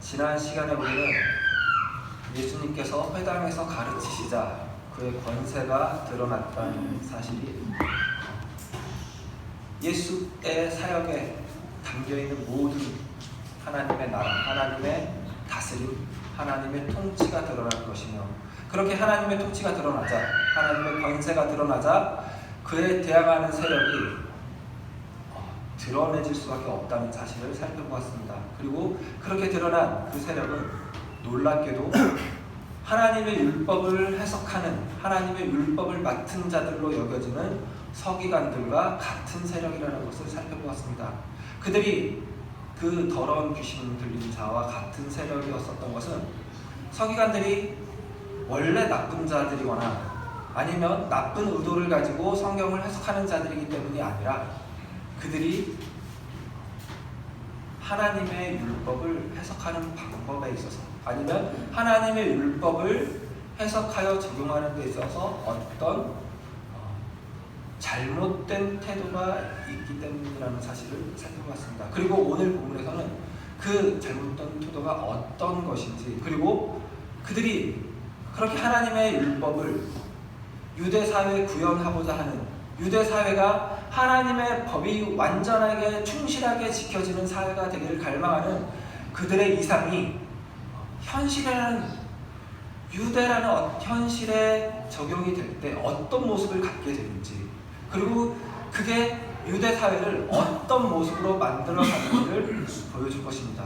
지난 시간에 우리는 예수님께서 회당에서 가르치시자 그의 권세가 드러났다는 사실이 예수의 사역에 담겨있는 모든 하나님의 나라, 하나님의 다스림, 하나님의 통치가 드러날 것이며, 그렇게 하나님의 통치가 드러나자, 하나님의 권세가 드러나자 그에 대항하는 세력이 드러내질 수밖에 없다는 사실을 살펴보았습니다. 그리고 그렇게 드러난 그 세력은 놀랍게도 하나님의 율법을 해석하는, 하나님의 율법을 맡은 자들로 여겨지는 서기관들과 같은 세력이라는 것을 살펴보았습니다. 그들이 그 더러운 귀신 들린 자와 같은 세력이었었던 것은 서기관들이 원래 나쁜 자들이거나 아니면 나쁜 의도를 가지고 성경을 해석하는 자들이기 때문이 아니라 그들이 하나님의 율법을 해석하는 방법에 있어서, 아니면 하나님의 율법을 해석하여 적용하는 데 있어서 어떤 잘못된 태도가 있기 때문이라는 사실을 살펴봤습니다. 그리고 오늘 본문에서는 그 잘못된 태도가 어떤 것인지, 그리고 그들이 그렇게 하나님의 율법을 유대사회에 구현하고자 하는, 유대사회가 하나님의 법이 완전하게 충실하게 지켜지는 사회가 되기를 갈망하는 그들의 이상이 현실에는, 유대라는 현실에 적용이 될 때 어떤 모습을 갖게 되는지, 그리고 그게 유대 사회를 어떤 모습으로 만들어 가는지를 보여줄 것입니다.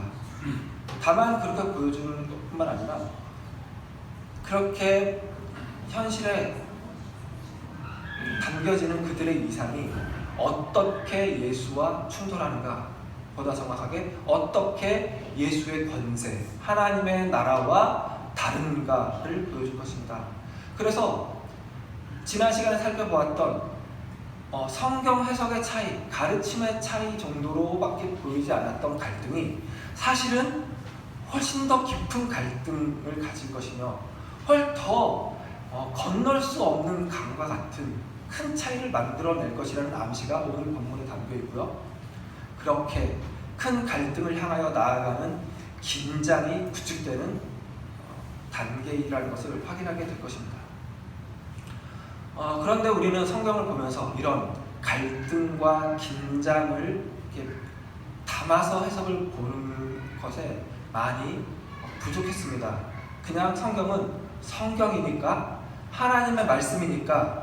다만 그렇게 보여주는 것뿐만 아니라 그렇게 현실에 담겨지는 그들의 이상이 어떻게 예수와 충돌하는가, 보다 정확하게 어떻게 예수의 권세, 하나님의 나라와 다른가를 보여줄 것입니다. 그래서 지난 시간에 살펴보았던 성경 해석의 차이, 가르침의 차이 정도로밖에 보이지 않았던 갈등이 사실은 훨씬 더 깊은 갈등을 가질 것이며 훨 더 건널 수 없는 강과 같은 큰 차이를 만들어낼 것이라는 암시가 오늘 본문에 담겨 있고요. 그렇게 큰 갈등을 향하여 나아가는 긴장이 구축되는 단계이라는 것을 확인하게 될 것입니다. 그런데 우리는 성경을 보면서 이런 갈등과 긴장을 이렇게 담아서 해석을 보는 것에 많이 부족했습니다. 그냥 성경은 성경이니까, 하나님의 말씀이니까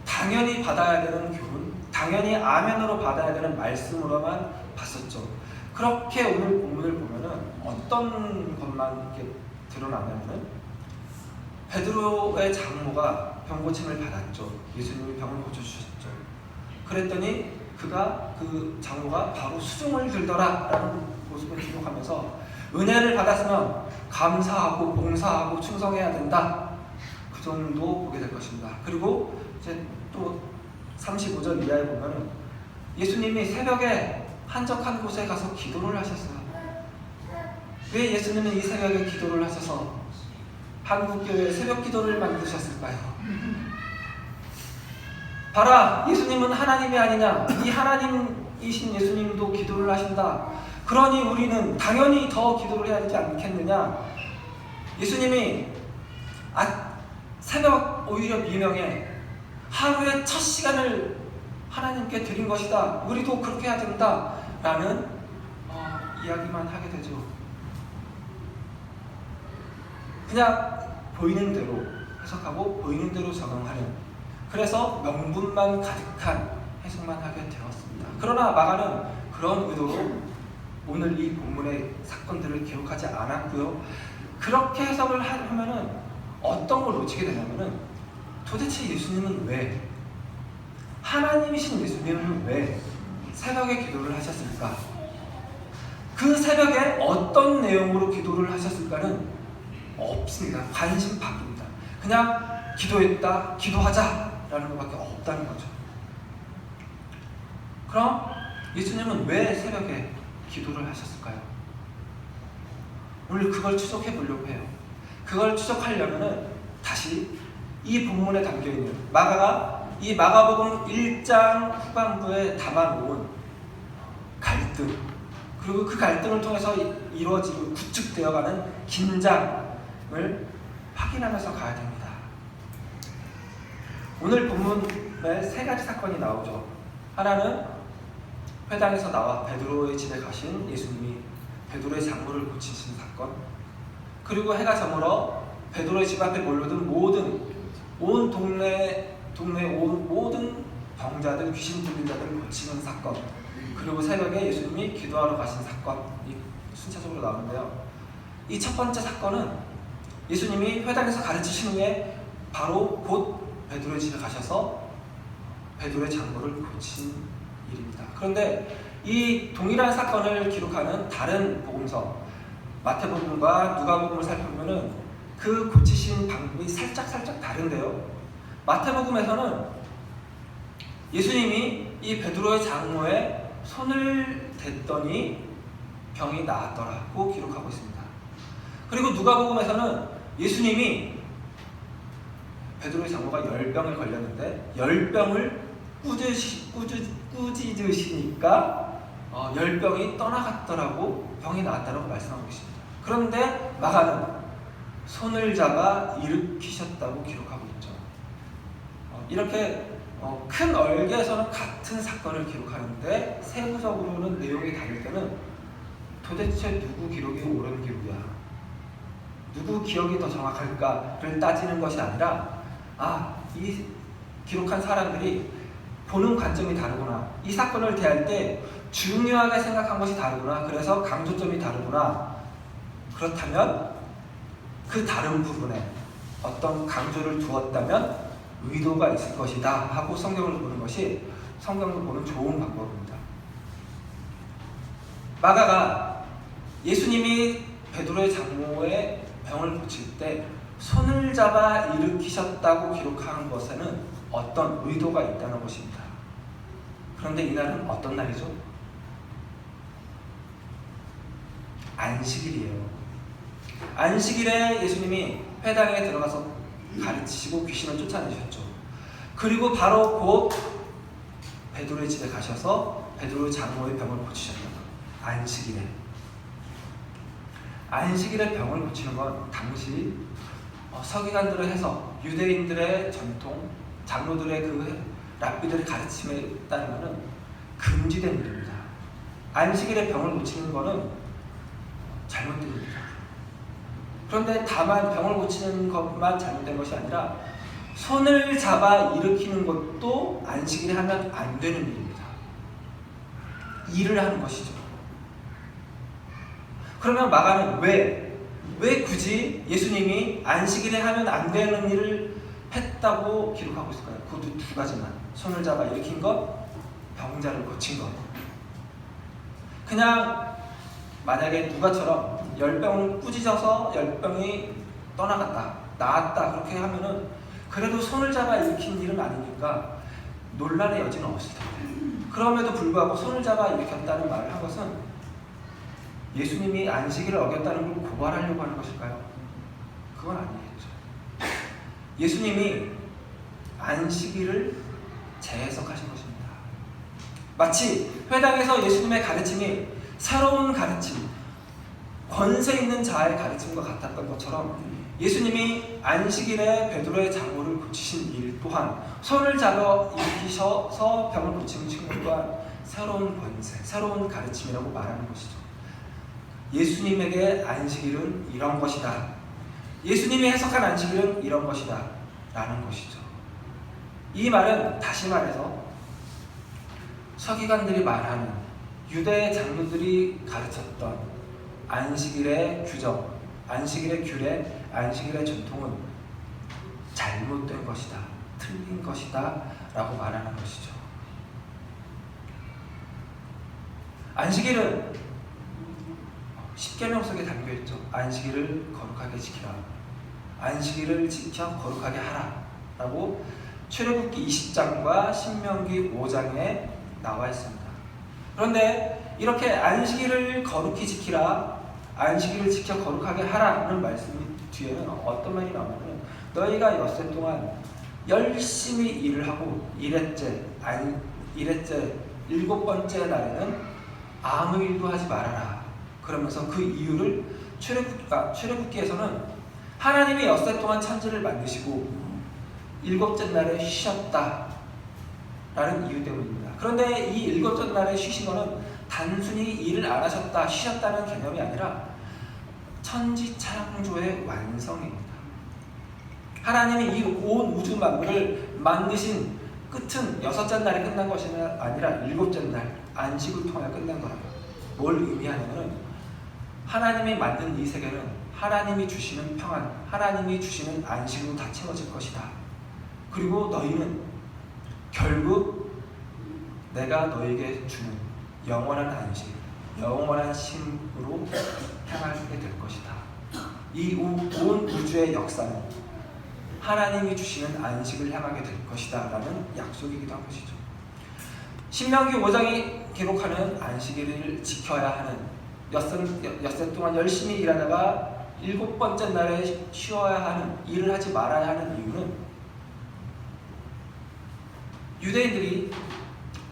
당연히 받아야 되는 교훈, 당연히 아멘으로 받아야 되는 말씀으로만 봤었죠. 그렇게 오늘 본문을 보면은 어떤 것만 이렇게 드러나냐면은 베드로의 장모가 병고침을 받았죠. 예수님이 병을 고쳐주셨죠. 그랬더니 그 장모가 바로 수종을 들더라 라는 모습을 기록하면서 은혜를 받았으면 감사하고 봉사하고 충성해야 된다, 그 정도 보게 될 것입니다. 그리고 이제 또 35절 이하에 보면 예수님이 새벽에 한적한 곳에 가서 기도를 하셨어요. 왜 예수님은 이 새벽에 기도를 하셔서 한국교회 새벽 기도를 만드셨을까요? 봐라, 예수님은 하나님이 아니냐, 이 하나님이신 예수님도 기도를 하신다. 그러니 우리는 당연히 더 기도를 해야 되지 않겠느냐. 예수님이 새벽 오히려 미명에 하루의 첫 시간을 하나님께 드린 것이다, 우리도 그렇게 해야 된다 라는 이야기만 하게 되죠. 그냥 보이는 대로 해석하고 보이는 대로 적용하는, 그래서 명분만 가득한 해석만 하게 되었습니다. 그러나 마가는 그런 의도로 오늘 이 본문의 사건들을 기록하지 않았고요. 그렇게 해석을 하면은 어떤 걸 놓치게 되냐면은 도대체 예수님은 왜, 하나님이신 예수님은 왜 새벽에 기도를 하셨을까? 그 새벽에 어떤 내용으로 기도를 하셨을까는 없습니다. 관심 밖입니다. 그냥 기도했다, 기도하자라는 것밖에 없다는 거죠. 그럼 예수님은 왜 새벽에 기도를 하셨을까요? 오늘 그걸 추적해 보려고 해요. 그걸 추적하려면은 다시 이 본문에 담겨있는 마가가 이 마가복음 1장 후반부에 담아놓은 갈등, 그리고 그 갈등을 통해서 이루어지고 구축되어가는 긴장을 확인하면서 가야 됩니다. 오늘 본문에 세 가지 사건이 나오죠. 하나는 회당에서 나와 베드로의 집에 가신 예수님이 베드로의 장모를 고치신 사건, 그리고 해가 저물어 베드로의 집 앞에 몰려든 온 동네 온 모든 병자들, 귀신 들린 자들을 고치는 사건, 그리고 새벽에 예수님이 기도하러 가신 사건이 순차적으로 나오는데요. 이 첫 번째 사건은 예수님이 회당에서 가르치신 후에 바로 곧 베드로의 집에 가셔서 베드로의 장모를 고친 일입니다. 그런데 이 동일한 사건을 기록하는 다른 복음서 마태복음과 누가복음을 살펴보면은 그 고치신 방법이 살짝 다른데요. 마태복음에서는 예수님이 이 베드로의 장모의 손을 댔더니 병이 나았더라고 기록하고 있습니다. 그리고 누가복음에서는 예수님이 베드로의 장모가 열병을 걸렸는데 열병을 꾸짖으시니까 열병이 떠나갔더라고, 병이 나았다고 말씀하고 있습니다. 그런데 마가는 손을 잡아 일으키셨다고 기록하고 있죠. 이렇게 큰 얼개에서는 같은 사건을 기록하는데 세부적으로는 내용이 다를 때는 도대체 누구 기록이 옳은 기록이야, 누구 기억이 더 정확할까를 따지는 것이 아니라 이 기록한 사람들이 보는 관점이 다르구나, 이 사건을 대할 때 중요하게 생각한 것이 다르구나, 그래서 강조점이 다르구나, 그렇다면 그 다른 부분에 어떤 강조를 두었다면 의도가 있을 것이다 하고 성경을 보는 것이 성경을 보는 좋은 방법입니다. 마가가 예수님이 베드로의 장모의 병을 고칠 때 손을 잡아 일으키셨다고 기록하는 것에는 어떤 의도가 있다는 것입니다. 그런데 이날은 어떤 날이죠? 안식일이에요. 안식일에 예수님이 회당에 들어가서 가르치시고 귀신을 쫓아내셨죠. 그리고 바로 곧 베드로의 집에 가셔서 베드로의 장모의 병을 고치셨다. 안식일에 병을 고치는 건 당시 서기관들의 해석, 유대인들의 전통, 장로들의 그 랍비들의 가르침에 따르면 금지된 일입니다. 안식일에 병을 고치는 것은 잘못된 일입니다. 그런데 다만 병을 고치는 것만 잘못된 것이 아니라 손을 잡아 일으키는 것도 안식일에 하면 안 되는 일입니다. 일을 하는 것이죠. 그러면 마가는 왜 굳이 예수님이 안식일에 하면 안 되는 일을 했다고 기록하고 있을까요? 그것도 두 가지만. 손을 잡아 일으킨 것, 병자를 고친 것. 그냥 만약에 누가처럼 열병을 꾸짖어서 열병이 떠나갔다, 나았다 그렇게 하면은 그래도 손을 잡아 일으킨 일은 아니니까 논란의 여지는 없을 텐데, 그럼에도 불구하고 손을 잡아 일으켰다는 말을 한 것은 예수님이 안식일을 어겼다는 걸 고발하려고 하는 것일까요? 그건 아니겠죠. 예수님이 안식일을 재해석하신 것입니다. 마치 회당에서 예수님의 가르침이 새로운 가르침, 권세 있는 자의 가르침과 같았던 것처럼 예수님이 안식일에 베드로의 장모를 고치신 일 또한 손을 잡아 일으키셔서 병을 고치신 것 또한 새로운 권세, 새로운 가르침이라고 말하는 것이죠. 예수님에게 안식일은 이런 것이다, 예수님이 해석한 안식일은 이런 것이다 라는 것이죠. 이 말은 다시 말해서 서기관들이 말하는, 유대 장로들이 가르쳤던 안식일의 규정, 안식일의 규례, 안식일의 전통은 잘못된 것이다, 틀린 것이다 라고 말하는 것이죠. 안식일은 십계명 속에 담겨있죠. 안식일을 거룩하게 지키라, 안식일을 지켜 거룩하게 하라 라고 출애굽기 20장과 신명기 5장에 나와 있습니다. 그런데 이렇게 안식일을 거룩히 지키라, 안식일을 지켜 거룩하게 하라는 말씀 뒤에는 어떤 말이 나오냐면, 너희가 엿새 동안 열심히 일을 하고 일했째 일곱번째 날에는 아무 일도 하지 말아라. 그러면서 그 이유를 출애굽기에서는 하나님이 엿새 동안 천지를 만드시고 일곱째 날에 쉬셨다 라는 이유 때문입니다. 그런데 이 일곱째 날에 쉬신 것은 단순히 일을 안 하셨다, 쉬셨다는 개념이 아니라 천지 창조의 완성입니다. 하나님이 이 온 우주 만물을 만드신 끝은 여섯째 날에 끝난 것이 아니라 일곱째 날 안식을 통해 끝난 거라고. 뭘 의미하냐면 하나님이 만든 이 세계는 하나님이 주시는 평안, 하나님이 주시는 안식으로 다 채워질 것이다. 그리고 너희는 결국 내가 너에게 주는 영원한 안식, 영원한 쉼으로 향하게 될 것이다. 이 온 우주의 역사는 하나님이 주시는 안식을 향하게 될 것이다 라는 약속이기도 한 것이죠. 신명기 5장이 기록하는 안식일을 지켜야 하는 엿새 동안 열심히 일하다가 일곱 번째 날에 쉬어야 하는, 일을 하지 말아야 하는 이유는 유대인들이,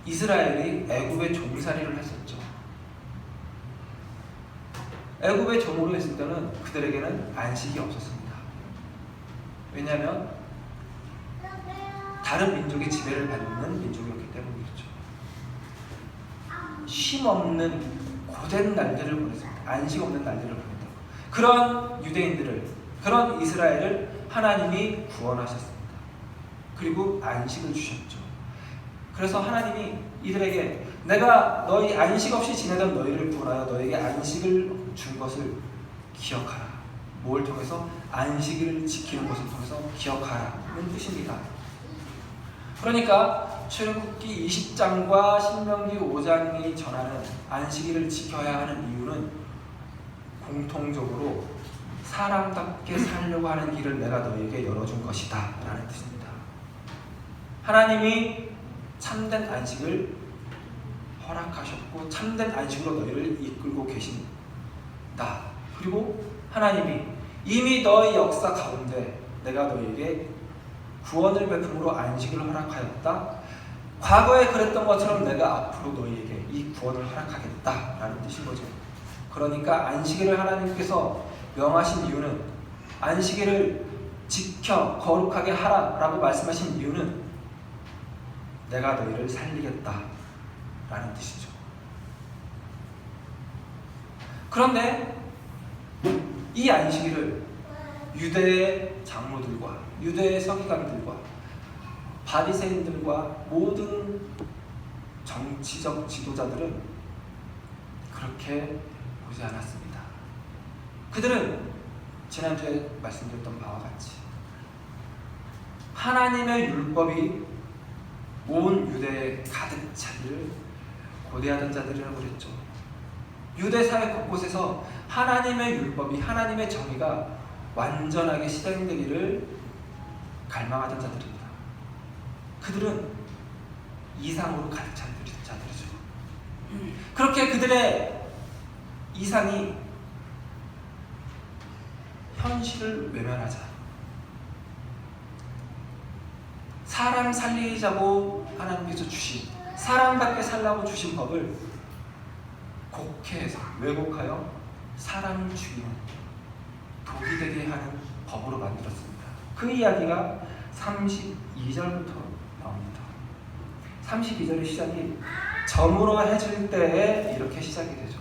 이스라엘이 애굽의 종살이를 했었죠. 애굽의 종으로 했을 때는 그들에게는 안식이 없었습니다. 왜냐하면 다른 민족의 지배를 받는 민족이었기 때문이었죠. 쉼 없는 고된 날들을 보냈습니다. 안식 없는 날들을 보냈다고. 그런 유대인들을, 그런 이스라엘을 하나님이 구원하셨습니다. 그리고 안식을 주셨죠. 그래서 하나님이 이들에게 내가 너희 안식 없이 지내던 너희를 구원하여 너에게 안식을 준 것을 기억하라. 뭘 통해서? 안식일을 지키는 것을 통해서 기억하라는 뜻입니다. 그러니까 출애굽기 20장과 신명기 5장이 전하는 안식일을 지켜야 하는 이유는 공통적으로 사람답게 살려고 하는 길을 내가 너에게 열어준 것이다 라는 뜻입니다. 하나님이 참된 안식을 허락하셨고 참된 안식으로 너희를 이끌고 계신다. 그리고 하나님이 이미 너의 역사 가운데 내가 너에게 구원을 베품으로 안식을 허락하였다. 과거에 그랬던 것처럼 내가 앞으로 너희에게 이 구원을 허락하겠다 라는 뜻인 거죠. 그러니까 안식일을 하나님께서 명하신 이유는, 안식일을 지켜 거룩하게 하라 라고 말씀하신 이유는 내가 너희를 살리겠다 라는 뜻이죠. 그런데 이 안식일을 유대의 장로들과 유대의 서기관들과 바리새인들과 모든 정치적 지도자들은 그렇게 보지 않았습니다. 그들은 지난주에 말씀드렸던 바와 같이 하나님의 율법이 온 유대에 가득 차기를 고대하던 자들이라고 그랬죠. 유대 사회 곳곳에서 하나님의 율법이, 하나님의 정의가 완전하게 실행되기를 갈망하던 자들입니다. 그들은 이상으로 가득 찬 자들이죠. 그렇게 그들의 이상이 현실을 외면하자, 사람 살리자고 하나님께서 주신, 사람답게 살라고 주신 법을 곡해해서, 왜곡하여 사람을 죽이는, 독이 되게 하는 법으로 만들었습니다. 그 이야기가 32절부터 나옵니다. 32절의 시작이 저물어 해질 때에 이렇게 시작이 되죠.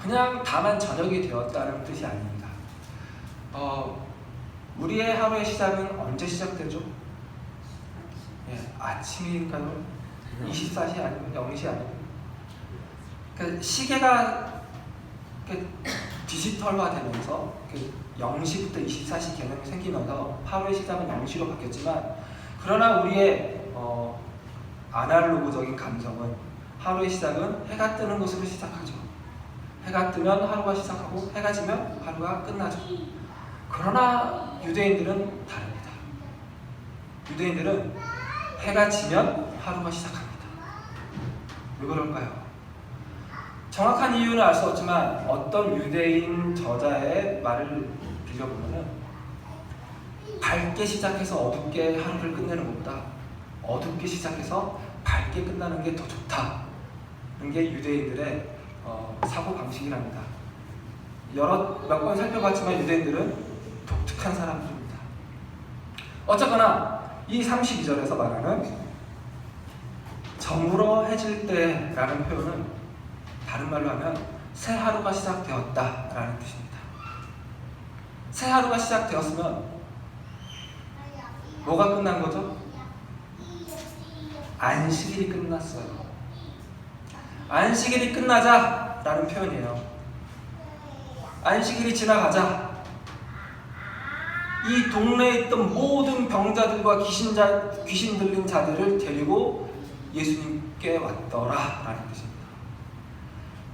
그냥 다만 저녁이 되었다는 뜻이 아닙니다. 우리의 하루의 시작은 언제 시작되죠? 아침인가요? 24시 아니면 0시 아니면? 그러니까 시계가 디지털화되면서 0시부터 24시 개념이 생기면서 하루의 시작은 0시로 바뀌었지만, 그러나 우리의 아날로그적인 감성은 하루의 시작은 해가 뜨는 것으로 시작하죠. 해가 뜨면 하루가 시작하고 해가 지면 하루가 끝나죠. 그러나 유대인들은 다릅니다. 유대인들은 해가 지면 하루가 시작합니다. 왜 그럴까요? 정확한 이유는 알 수 없지만 어떤 유대인 저자의 말을 빌려보면 밝게 시작해서 어둡게 하루를 끝내는 것보다 어둡게 시작해서 밝게 끝나는 게 더 좋다 게 유대인들의 사고 방식이랍니다. 몇 번 살펴봤지만 유대인들은 독특한 사람들입니다. 어쨌거나 이 32절에서 말하는 저물어해질 때라는 표현은 다른 말로 하면 새 하루가 시작되었다라는 뜻입니다. 새 하루가 시작되었으면 뭐가 끝난 거죠? 안식일이 끝났어요. 안식일이 끝나자라는 표현이에요. 안식일이 지나가자 이 동네에 있던 모든 병자들과 귀신 들린 자들을 데리고 예수님께 왔더라라는 뜻입니다.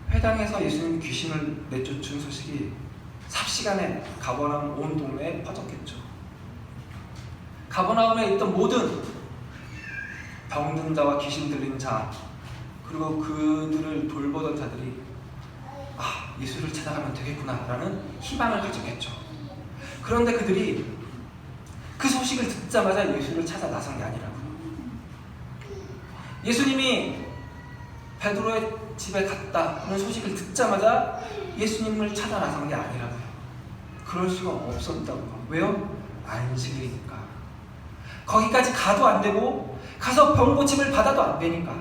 회당에서 예수님 귀신을 내쫓은 소식이 삽시간에 가버나움 온 동네에 퍼졌겠죠. 가버나움에 있던 모든 병든 자와 귀신 들린 자 그리고 그들을 돌보던 자들이 예수를 찾아가면 되겠구나 라는 희망을 가졌겠죠. 그런데 그들이 그 소식을 듣자마자 예수를 찾아 나선 게 아니라고요. 예수님이 베드로의 집에 갔다는 소식을 듣자마자 예수님을 찾아 나선 게 아니라고요. 그럴 수가 없었다고요. 왜요? 안식일이니까. 거기까지 가도 안 되고 가서 병 고침을 받아도 안 되니까.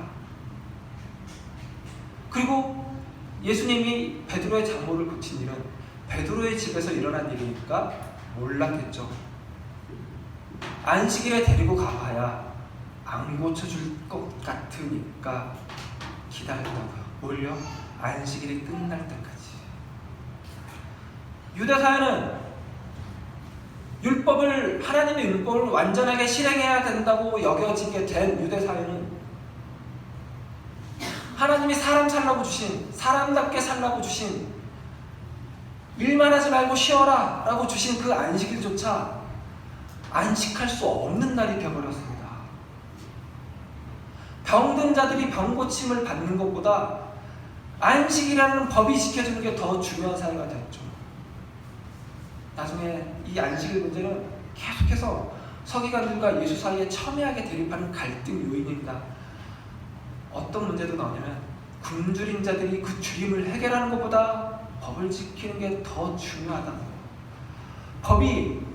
그리고 예수님이 베드로의 장모를 고친 일은 베드로의 집에서 일어난 일이니까 몰랐겠죠. 안식일에 데리고 가봐야 안 고쳐줄 것 같으니까 기다렸다고요. 뭘요? 안식일이 끝날 때까지. 유대사회는 하나님의 율법을 완전하게 실행해야 된다고 여겨지게 된 유대사회는 하나님이 사람답게 살라고 주신 일만 하지 말고 쉬어라 라고 주신 그 안식일조차 안식할 수 없는 날이 되어버렸습니다. 병든 자들이 병고침을 받는 것보다 안식이라는 법이 지켜주는 게 더 중요한 사회가 됐죠. 나중에 이 안식일 문제는 계속해서 서기관들과 예수 사이에 첨예하게 대립하는 갈등 요인입니다. 어떤 문제도 나오냐면 굶주린 자들이 그 주림을 해결하는 것보다 법을 지키는 게 더 중요하다고요.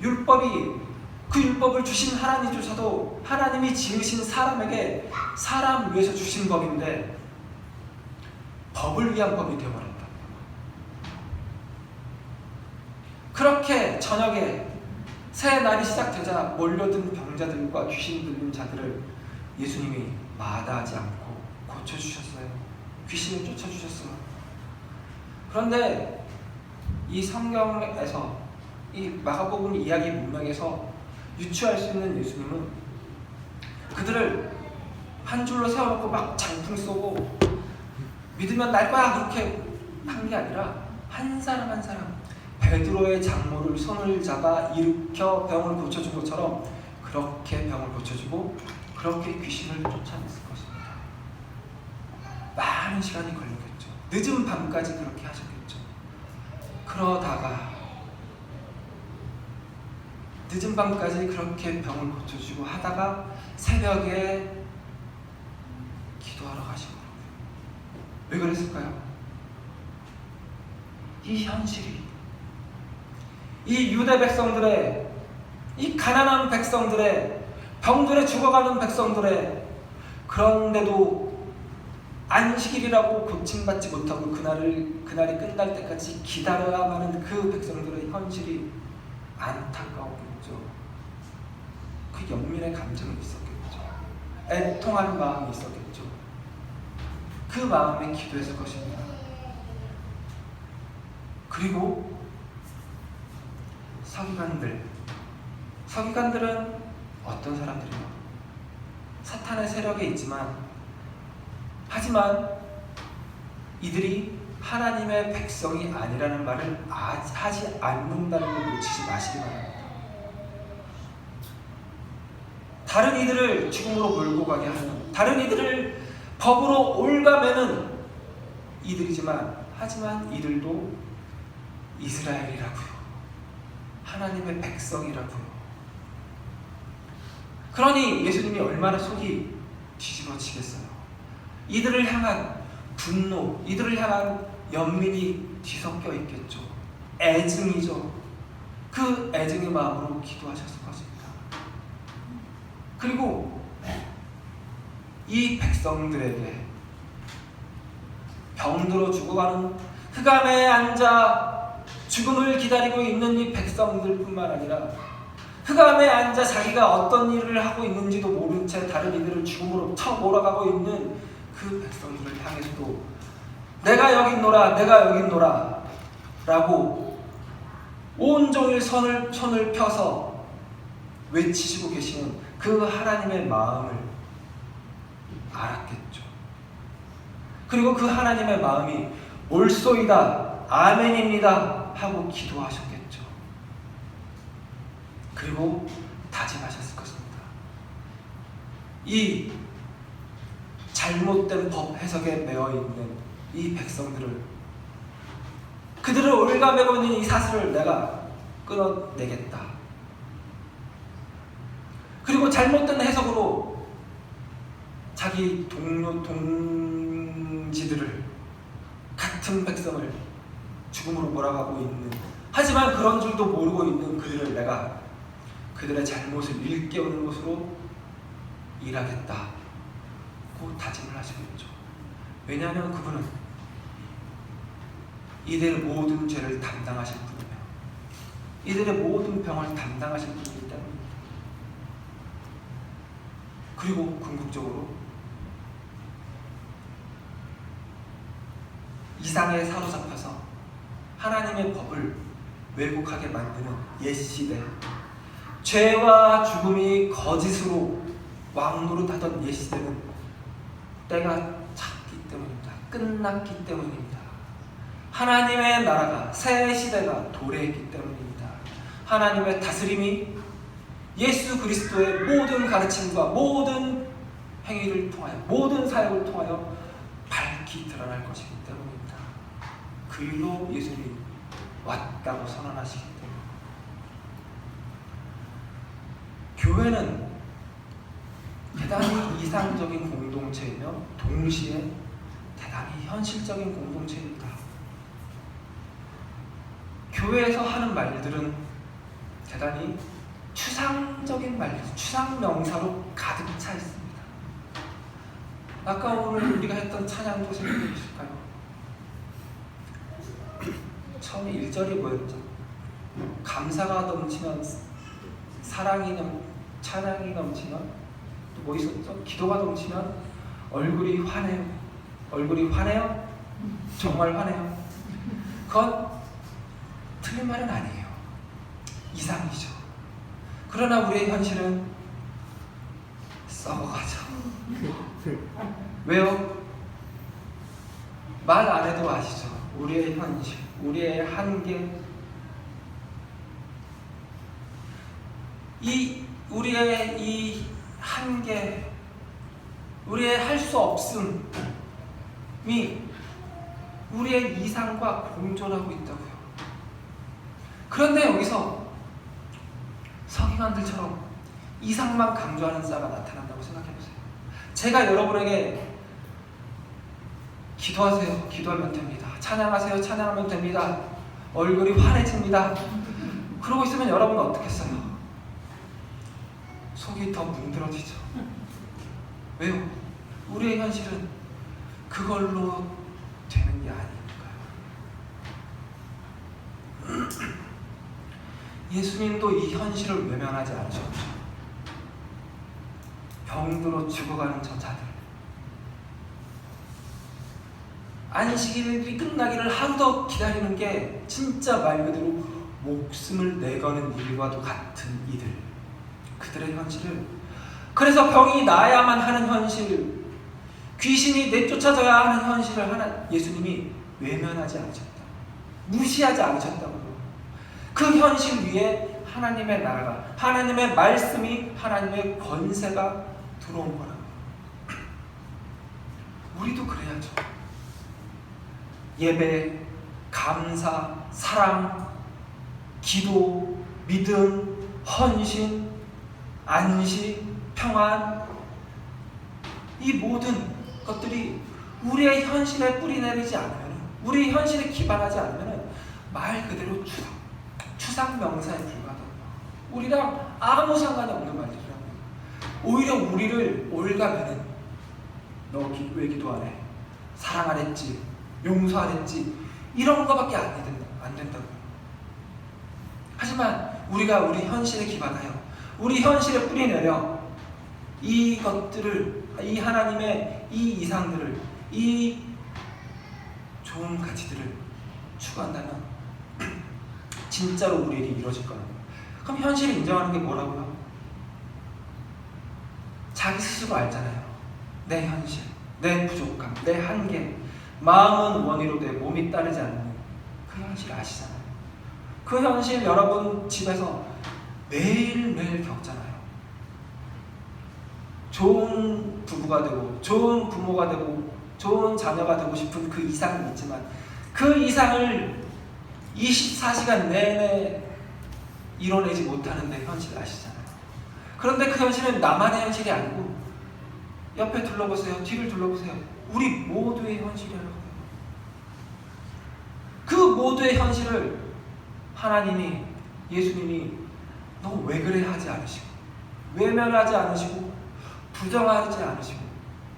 율법이 그 율법을 주신 하나님조차도 하나님이 지으신 사람에게 사람 위해서 주신 법인데 법을 위한 법이 되어버렸다. 그렇게 저녁에 새 날이 시작되자 몰려든 병자들과 귀신 들린 자들을 예수님이 마다하지 않고 고쳐주셨어요. 귀신을 쫓아주셨어요. 그런데 이 성경에서 이 마가복음 이야기 문맥에서 유추할 수 있는 예수님은 그들을 한 줄로 세워놓고 막 장풍 쏘고 믿으면 날 거야 그렇게 한 게 아니라 한 사람 한 사람 베드로의 장모를 손을 잡아 일으켜 병을 고쳐준 것처럼 그렇게 병을 고쳐주고 그렇게 귀신을 쫓아냈을 것입니다. 많은 시간이 걸렸겠죠. 늦은 밤까지 그렇게 하셨겠죠. 그러다가 늦은 밤까지 그렇게 병을 고쳐주고 하다가 새벽에 기도하러 가시더라고요. 왜 그랬을까요? 이 현실이 이 유대 백성들의 이 가난한 백성들의 병들에 죽어가는 백성들의 그런데도 안식일이라고 고침받지 못하고 그날이 끝날 때까지 기다려야 하는 그 백성들의 현실이 안타까웠겠죠. 그 연민의 감정이 있었겠죠. 애통하는 마음이 있었겠죠. 그 마음에 기도했을 것입니다. 그리고 서기관들은 어떤 사람들이에요? 사탄의 세력에 있지만 하지만 이들이 하나님의 백성이 아니라는 말을 하지 않는다는 걸 놓치지 마시기 바랍니다. 다른 이들을 죽음으로 몰고 가게 하는, 다른 이들을 법으로 올가매는 이들이지만 하지만 이들도 이스라엘이라고요. 하나님의 백성이라고요. 그러니 예수님이 얼마나 속이 뒤집어지겠어요. 이들을 향한 분노, 이들을 향한 연민이 뒤섞여 있겠죠. 애증이죠. 그 애증의 마음으로 기도하셨을 것입니다. 그리고 이 백성들에게 병들어 죽어가는 흑암에 앉아 죽음을 기다리고 있는 이 백성들뿐만 아니라 흑암에 앉아 자기가 어떤 일을 하고 있는지도 모른 채 다른 이들을 죽음으로 쳐 몰아가고 있는 그 백성들을 향해서도 내가 여기 있노라, 내가 여기 있노라 라고 온종일 손을 펴서 외치시고 계시는 그 하나님의 마음을 알았겠죠. 그리고 그 하나님의 마음이 옳소이다, 아멘입니다 하고 기도하셨겠죠. 그리고 다짐하셨을 것입니다. 이 잘못된 법 해석에 매여 있는 이 백성들을, 그들을 올가매고 있는 이 사슬을 내가 끊어내겠다. 그리고 잘못된 해석으로 자기 동지들을, 같은 백성을 죽음으로 몰아가고 있는, 하지만 그런 줄도 모르고 있는 그들을 내가 그들의 잘못을 일깨우는 것으로 일하겠다고 다짐을 하시겠죠. 왜냐하면 그분은 이들의 모든 죄를 담당하실 분이며 이들의 모든 병을 담당하실 분이기 때문입니다. 그리고 궁극적으로 이상에 사로잡혀서 하나님의 법을 왜곡하게 만드는 옛 시대, 죄와 죽음이 거짓으로 왕노릇하던 옛 시대는 때가 찼기 때문입니다. 끝났기 때문입니다. 하나님의 나라가, 새 시대가 도래했기 때문입니다. 하나님의 다스림이 예수 그리스도의 모든 가르침과 모든 행위를 통하여, 모든 사역을 통하여 밝히 드러날 것이기 때문입니다. 그 일로 예수님이 왔다고 선언하시기 때문입니다. 교회는 대단히 이상적인 공동체이며 동시에 대단히 현실적인 공동체입니다. 교회에서 하는 말들은 대단히 추상적인 말들, 추상 명사로 가득 차 있습니다. 아까 오늘 우리가 했던 찬양도 생각해 주실까요? 처음에 1절이 뭐였죠? 감사가 넘치면, 사랑이 찬양이 넘치면, 또 뭐 있었죠? 기도가 넘치면 얼굴이 환해요. 얼굴이 환해요? 정말 환해요. 그건 틀린 말은 아니에요. 이상이죠. 그러나 우리의 현실은 썩어가죠. 왜요? 말 안 해도 아시죠? 우리의 현실, 우리의 한계, 우리의 이 한계, 우리의 할 수 없음이 우리의 이상과 공존하고 있다고요. 그런데 여기서 서기관들처럼 이상만 강조하는 자가 나타난다고 생각해보세요. 제가 여러분에게 기도하세요, 기도하면 됩니다. 찬양하세요, 찬양하면 됩니다. 얼굴이 환해집니다. 그러고 있으면 여러분은 어떻겠어요? 속이 더 문드러지죠. 왜요? 우리의 현실은 그걸로 되는 게 아니니까요. 예수님도 이 현실을 외면하지 않으셨죠. 병들어 죽어가는 저자들, 안식일이 끝나기를 하루 더 기다리는 게 진짜 말 그대로 목숨을 내거는 일과도 같은 이들, 그들의 현실을, 그래서 병이 나야만 하는 현실, 귀신이 내쫓아져야 하는 현실을 예수님이 외면하지 않으셨다, 무시하지 않으셨다고요. 그 현실 위에 하나님의 나라가, 하나님의 말씀이, 하나님의 권세가 들어온 거라고요. 우리도 그래야죠. 예배, 감사, 사랑, 기도, 믿음, 헌신, 안식, 평안, 이 모든 것들이 우리의 현실에 뿌리 내리지 않으면, 우리의 현실에 기반하지 않으면 말 그대로 추상 명사에 불과하다. 우리랑 아무 상관이 없는 말들이라고요. 오히려 우리를 올가매는, 너 왜 기도 안 해? 사랑 안 했지? 용서 안 했지? 이런 거밖에 안 된다고요. 하지만 우리가 우리 현실에 기반하여 우리 현실에 뿌리 내려 이것들을, 이 하나님의 이 이상들을, 이 좋은 가치들을 추구한다면 진짜로 우리 일이 이루어질 거라고요. 그럼 현실을 인정하는 게 뭐라고요? 자기 스스로 알잖아요. 내 현실, 내 부족함, 내 한계, 마음은 원의로 돼 몸이 따르지 않는 그 현실 아시잖아요. 그 현실 여러분 집에서 매일매일 겪잖아요. 좋은 부부가 되고 좋은 부모가 되고 좋은 자녀가 되고 싶은 그 이상은 있지만 그 이상을 24시간 내내 이뤄내지 못하는데 현실 아시잖아요. 그런데 그 현실은 나만의 현실이 아니고 옆에 둘러보세요. 뒤를 둘러보세요. 우리 모두의 현실이라고요. 그 모두의 현실을 하나님이, 예수님이 너 왜 그래 하지 않으시고 외면하지 않으시고 부정하지 않으시고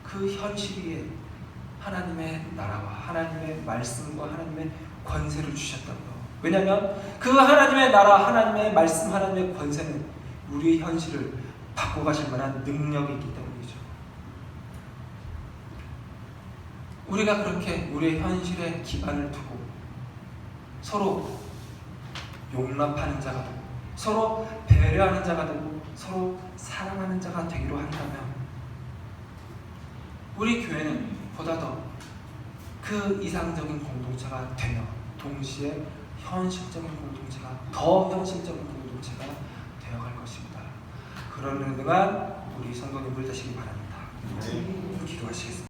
그 현실 위에 하나님의 나라와 하나님의 말씀과 하나님의 권세를 주셨다고요. 왜냐하면 그 하나님의 나라, 하나님의 말씀, 하나님의 권세는 우리의 현실을 바꿔가실 만한 능력이 있기 때문이죠. 우리가 그렇게 우리의 현실에 기반을 두고 서로 용납하는 자가 되고 서로 배려하는 자가 되고 서로 사랑하는 자가 되기로 한다면 우리 교회는 보다 더 그 이상적인 공동체가 되며 동시에 현실적인 공동체가, 더 현실적인 공동체가 되어갈 것입니다. 그러는 동안 우리 성도님들 되시기 바랍니다. 기도하시겠습니다.